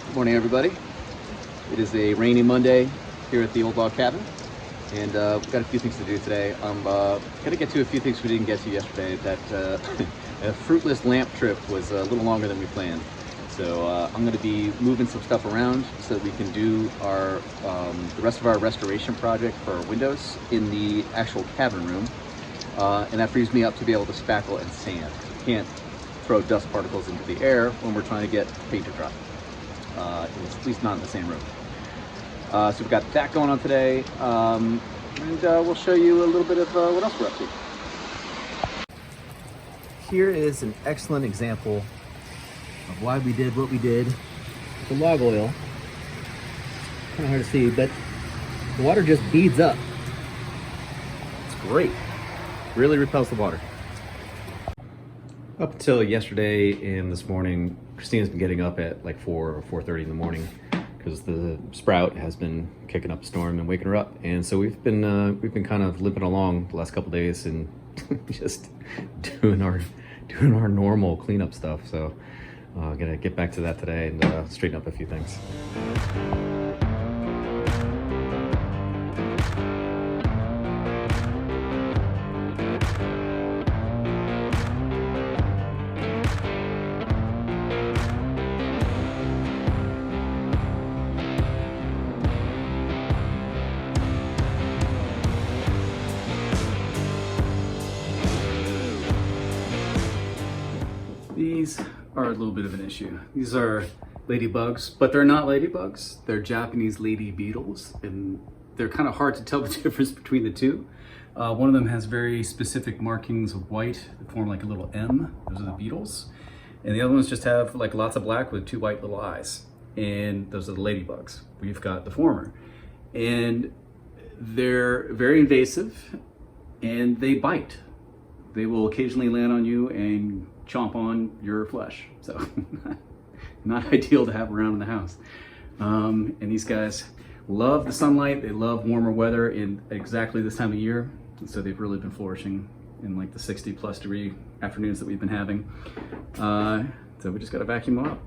Good morning, everybody. It is a rainy Monday here at the old log cabin, and we've got a few things to do today. I'm gonna get to a few things we didn't get to yesterday. That a fruitless lamp trip was a little longer than we planned, so I'm gonna be moving some stuff around so that we can do our the rest of our restoration project for our windows in the actual cabin room, and that frees me up to be able to spackle and sand. You can't throw dust particles into the air when we're trying to get paint to dry. At least not in the same room. So we've got that going on today, and we'll show you a little bit of what else we're up to. Here is an excellent example of why we did what we did with the log oil. Kind of hard to see, but the water just beads up. It's great. Really repels the water. Up until yesterday and this morning, Christina's been getting up at like 4 or 4:30 in the morning because the sprout has been kicking up a storm and waking her up. And so we've been kind of limping along the last couple days and just doing our normal cleanup stuff. So gonna get back to that today and straighten up a few things. These are a little bit of an issue. These are ladybugs, but they're not ladybugs. They're Japanese lady beetles, and they're kind of hard to tell the difference between the two. One of them has very specific markings of white that form like a little M. Those are the beetles. And the other ones just have like lots of black with 2 white little eyes. And those are the ladybugs. We've got the former. And they're very invasive and they bite. They will occasionally land on you and chomp on your flesh. So not ideal to have around in the house. And these guys love the sunlight. They love warmer weather in exactly this time of year. And so they've really been flourishing in like the 60+ degree afternoons that we've been having. So we just got to vacuum them up.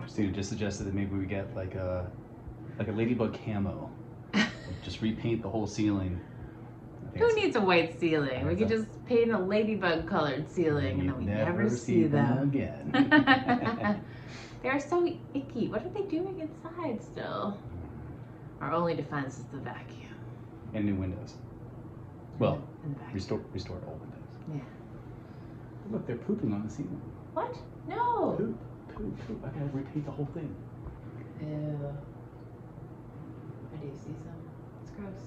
Cristina just suggested that maybe we get like a ladybug camo. Just repaint the whole ceiling. Who needs a white ceiling? We could just paint a ladybug colored ceiling and then we never see them again. They're so icky. What are they doing inside still? Our only defense is the vacuum. And new windows. Well, and the vacuum. restored old windows. Yeah. Look, they're pooping on the ceiling. What? No. Poop. I gotta repaint the whole thing. Ew. I do see some. It's gross.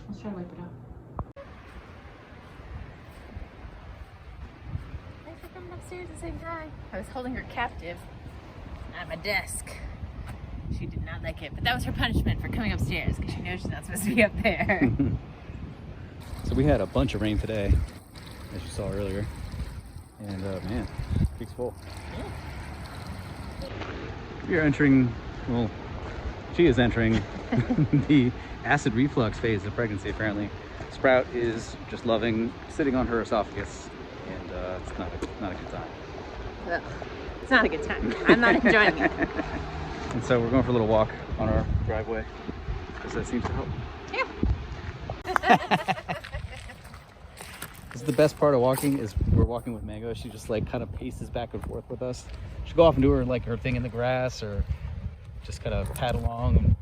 Let's try to wipe it out. Thanks for coming upstairs at the same time. I was holding her captive at my desk. She did not like it, but that was her punishment for coming upstairs because she knows she's not supposed to be up there. So we had a bunch of rain today, as you saw earlier. And man, creek's full. Yeah. We are entering, well, she is entering the acid reflux phase of pregnancy, apparently. Sprout is just loving sitting on her esophagus, and it's not a good time. Ugh. It's not a good time. I'm not enjoying it. And so we're going for a little walk on our driveway, because that seems to help. Yeah. This is the best part of walking, is we're walking with Mango. She just like kind of paces back and forth with us. She'll go off and do her thing in the grass, or just kind of pad along. And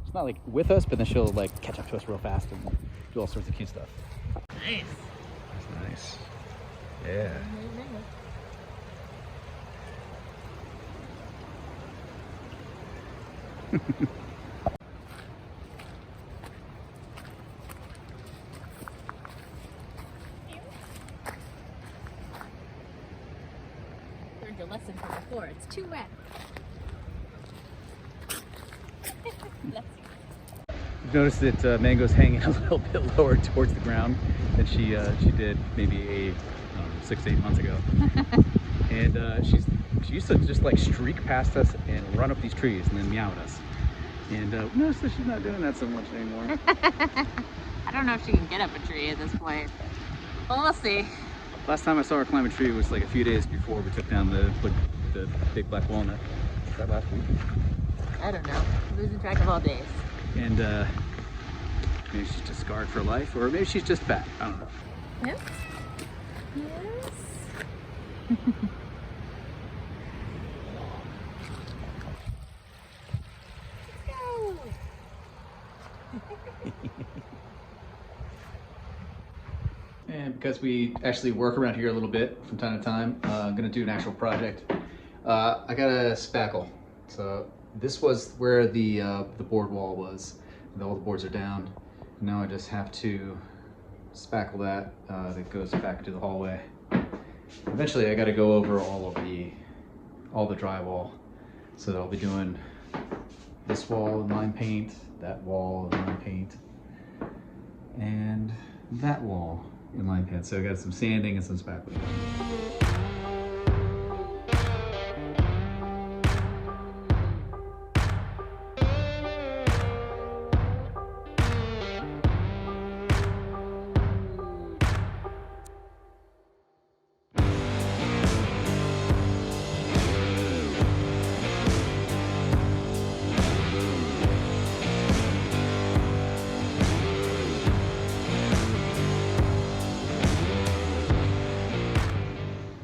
she's not like with us, but then she'll like catch up to us real fast and do all sorts of cute stuff. Nice. That's nice. Yeah. Learned a lesson from before. It's too wet. You've noticed that Mango's hanging a little bit lower towards the ground than she did maybe 6 to 8 months ago. And she used to just like streak past us and run up these trees and then meow at us. And notice that she's not doing that so much anymore. I don't know if she can get up a tree at this point. Well, we'll see. Last time I saw her climb a tree was like a few days before we took down the big black walnut. Was that last week? I don't know. I'm losing track of all days. And maybe she's just scarred for life, or maybe she's just fat. I don't know. Yes. Yes. And because we actually work around here a little bit from time to time, I'm gonna do an actual project. I got a spackle. So this was where the board wall was. All the boards are down. Now I just have to spackle that. That goes back to the hallway. Eventually, I got to go over all the drywall. So I'll be doing this wall in lime paint, that wall in lime paint, and that wall in lime paint. So I got some sanding and some spackling.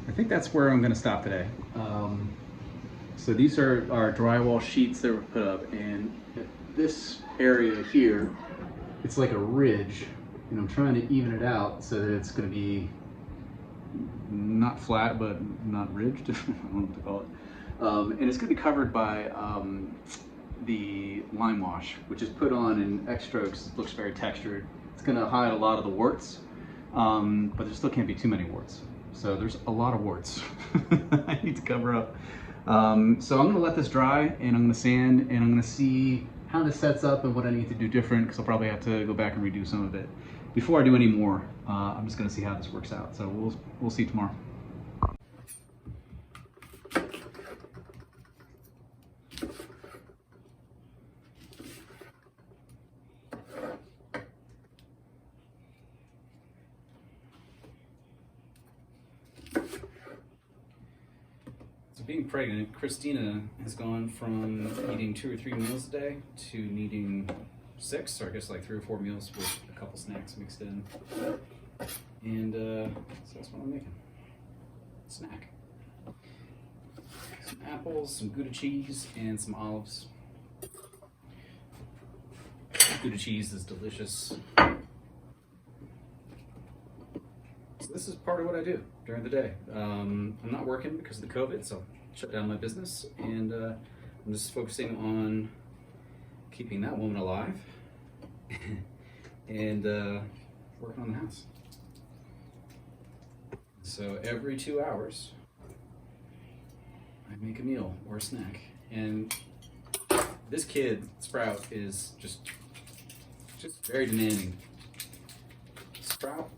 I think that's where I'm going to stop today. So these are our drywall sheets that were put up, and this area here, it's like a ridge, and I'm trying to even it out so that it's going to be not flat but not ridged. I don't know what to call it. And it's going to be covered by the lime wash, which is put on in X strokes. It looks very textured. It's going to hide a lot of the warts, but there still can't be too many warts. So there's a lot of warts I need to cover up. So I'm gonna let this dry, and I'm gonna sand, and I'm gonna see how this sets up and what I need to do different, because I'll probably have to go back and redo some of it. Before I do any more, I'm just gonna see how this works out. So we'll see tomorrow. So being pregnant, Cristina has gone from eating 2 or 3 meals a day to needing 6, or I guess like 3 or 4 meals with a couple snacks mixed in. And so that's what I'm making. Snack. Some apples, some Gouda cheese, and some olives. Gouda cheese is delicious. So this is part of what I do during the day. I'm not working because of the COVID, so I shut down my business, and I'm just focusing on keeping that woman alive and working on the house. So every 2 hours, I make a meal or a snack. And this kid, Sprout, is just very demanding. Sprout,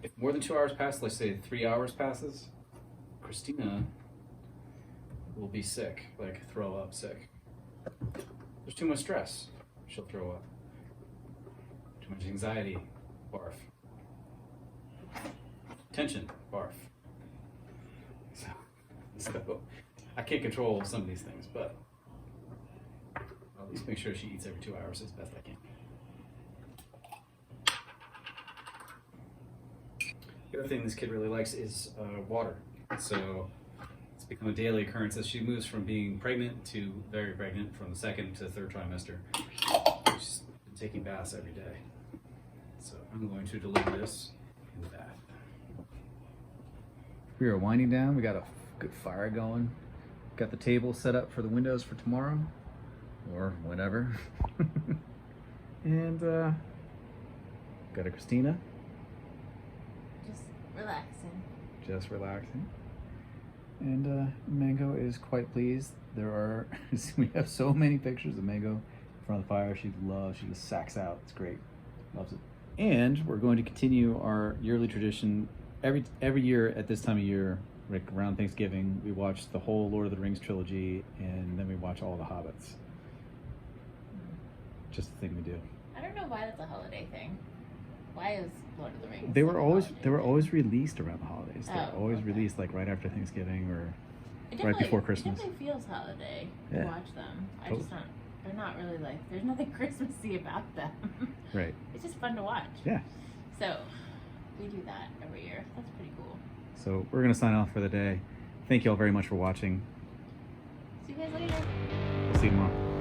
if more than 2 hours pass, let's say 3 hours passes, Cristina will be sick, like throw up sick. There's too much stress, she'll throw up. Too much anxiety, barf. Tension, barf. So I can't control some of these things, but I'll at least make sure she eats every 2 hours as best I can. The other thing this kid really likes is water. So it's become a daily occurrence as she moves from being pregnant to very pregnant, from the 2nd to the 3rd trimester. She's been taking baths every day. So I'm going to deliver this in the bath. We are winding down. We got a good fire going. Got the table set up for the windows for tomorrow, or whenever. And got a Cristina. Just relaxing. And Mango is quite pleased. We have so many pictures of Mango in front of the fire. She just sacks out. It's great. Loves it. And we're going to continue our yearly tradition. Every year at this time of year, like around Thanksgiving, we watch the whole Lord of the Rings trilogy, and then we watch all the Hobbits. just a thing we do. I don't know why that's a holiday thing. Why is Lord of the Rings? They were such a always holiday they were thing? always released around the holidays. They're Oh, always okay. released like right after Thanksgiving or It right definitely- before Christmas. It definitely feels holiday to Yeah. watch them. I Totally. just don't. They're not really like. There's nothing Christmassy about them. Right. It's just fun to watch. Yeah. So we do that every year. That's pretty cool. So we're gonna sign off for the day. Thank you all very much for watching. See you guys later. See you tomorrow.